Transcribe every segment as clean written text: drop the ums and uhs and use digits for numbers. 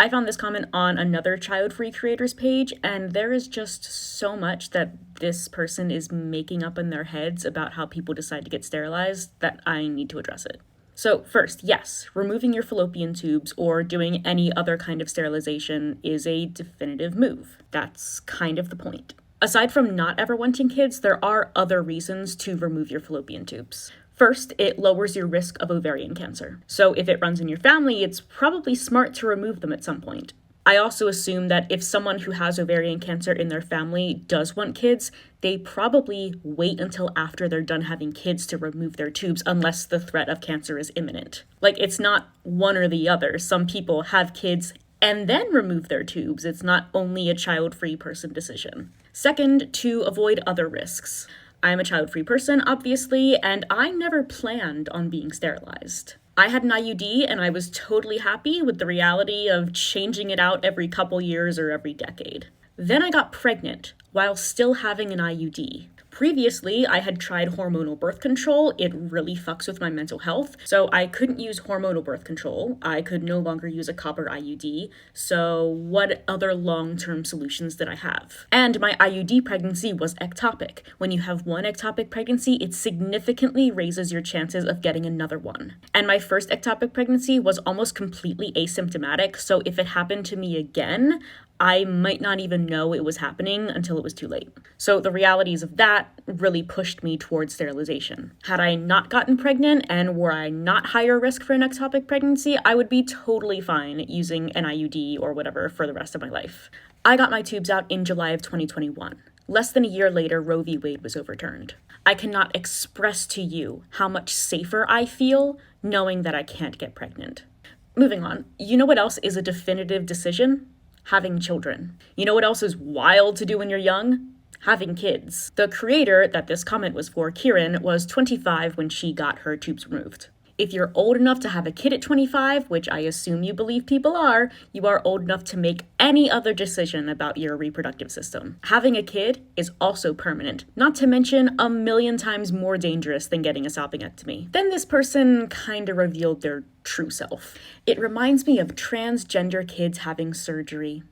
I found this comment on another child-free creators page, and there is just so much that this person is making up in their heads about how people decide to get sterilized that I need to address it. So first, yes, removing your fallopian tubes or doing any other kind of sterilization is a definitive move. That's kind of the point. Aside from not ever wanting kids, there are other reasons to remove your fallopian tubes. First, it lowers your risk of ovarian cancer. So if it runs in your family, it's probably smart to remove them at some point. I also assume that if someone who has ovarian cancer in their family does want kids, they probably wait until after they're done having kids to remove their tubes unless the threat of cancer is imminent. Like, it's not one or the other. Some people have kids and then remove their tubes. It's not only a child-free person decision. Second, to avoid other risks. I'm a child-free person, obviously, and I never planned on being sterilized. I had an IUD, and I was totally happy with the reality of changing it out every couple years or every decade. Then I got pregnant while still having an IUD. Previously, I had tried hormonal birth control. It really fucks with my mental health, so I couldn't use hormonal birth control. I could no longer use a copper IUD, so what other long-term solutions did I have? And my IUD pregnancy was ectopic. When you have one ectopic pregnancy, it significantly raises your chances of getting another one. And my first ectopic pregnancy was almost completely asymptomatic, so if it happened to me again, I might not even know it was happening until it was too late. So the realities of that really pushed me towards sterilization. Had I not gotten pregnant and were I not higher risk for an ectopic pregnancy, I would be totally fine using an IUD or whatever for the rest of my life. I got my tubes out in July of 2021. Less than a year later, Roe v. Wade was overturned. I cannot express to you how much safer I feel knowing that I can't get pregnant. Moving on, you know what else is a definitive decision? Having children. You know what else is wild to do when you're young? Having kids. The creator that this comment was for, Kieran, was 25 when she got her tubes removed. If you're old enough to have a kid at 25, which I assume you believe people are, you are old enough to make any other decision about your reproductive system. Having a kid is also permanent, not to mention 1,000,000 times more dangerous than getting a salpingectomy. Then this person kinda revealed their true self. It reminds me of transgender kids having surgery.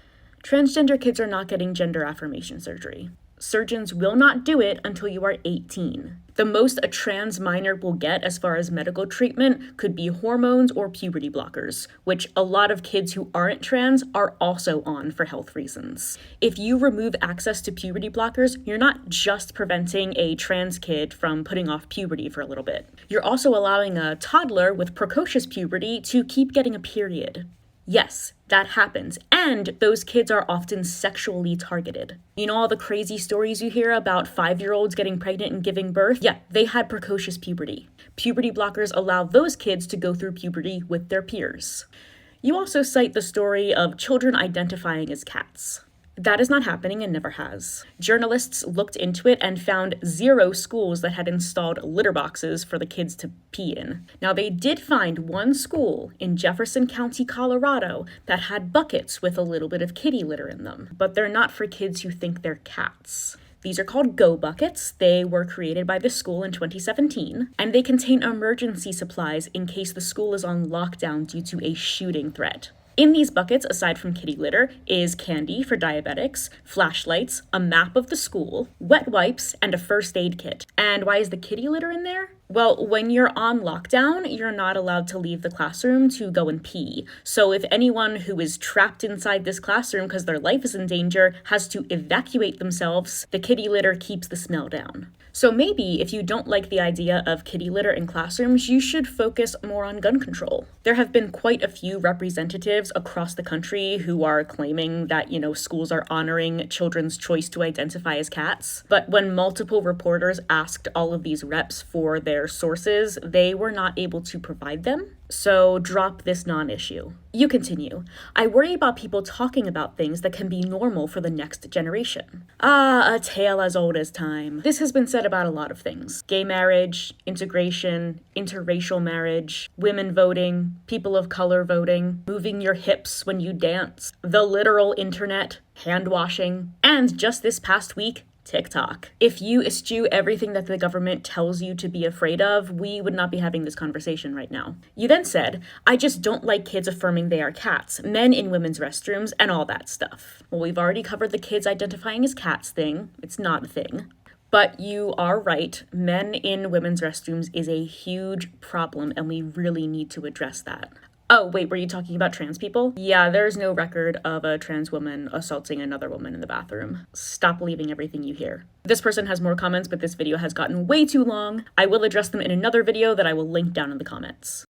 Transgender kids are not getting gender affirmation surgery. Surgeons will not do it until you are 18. The most a trans minor will get as far as medical treatment could be hormones or puberty blockers, which a lot of kids who aren't trans are also on for health reasons. If you remove access to puberty blockers, you're not just preventing a trans kid from putting off puberty for a little bit. You're also allowing a toddler with precocious puberty to keep getting a period. Yes, that happens, and those kids are often sexually targeted. You know all the crazy stories you hear about 5-year-olds getting pregnant and giving birth? Yeah, they had precocious puberty. Puberty blockers allow those kids to go through puberty with their peers. You also cite the story of children identifying as cats. That is not happening and never has. Journalists looked into it and found 0 schools that had installed litter boxes for the kids to pee in. Now, they did find one school in Jefferson County, Colorado, that had buckets with a little bit of kitty litter in them, but they're not for kids who think they're cats. These are called Go Buckets. They were created by the school in 2017, and they contain emergency supplies in case the school is on lockdown due to a shooting threat. In these buckets, aside from kitty litter, is candy for diabetics, flashlights, a map of the school, wet wipes, and a first aid kit. And why is the kitty litter in there? Well, when you're on lockdown, you're not allowed to leave the classroom to go and pee. So if anyone who is trapped inside this classroom because their life is in danger has to evacuate themselves, the kitty litter keeps the smell down. So maybe if you don't like the idea of kitty litter in classrooms, you should focus more on gun control. There have been quite a few representatives across the country who are claiming that, schools are honoring children's choice to identify as cats. But when multiple reporters asked all of these reps for their sources, they were not able to provide them. So drop this non-issue. You continue. I worry about people talking about things that can be normal for the next generation. A tale as old as time. This has been said about a lot of things. Gay marriage, integration, interracial marriage, women voting, people of color voting, moving your hips when you dance, the literal internet, hand washing, and just this past week, TikTok. If you eschew everything that the government tells you to be afraid of, we would not be having this conversation right now. You then said, I just don't like kids affirming they are cats, men in women's restrooms, and all that stuff. Well, we've already covered the kids identifying as cats thing. It's not a thing. But you are right, men in women's restrooms is a huge problem, and we really need to address that. Oh, wait, were you talking about trans people? Yeah, there's no record of a trans woman assaulting another woman in the bathroom. Stop believing everything you hear. This person has more comments, but this video has gotten way too long. I will address them in another video that I will link down in the comments.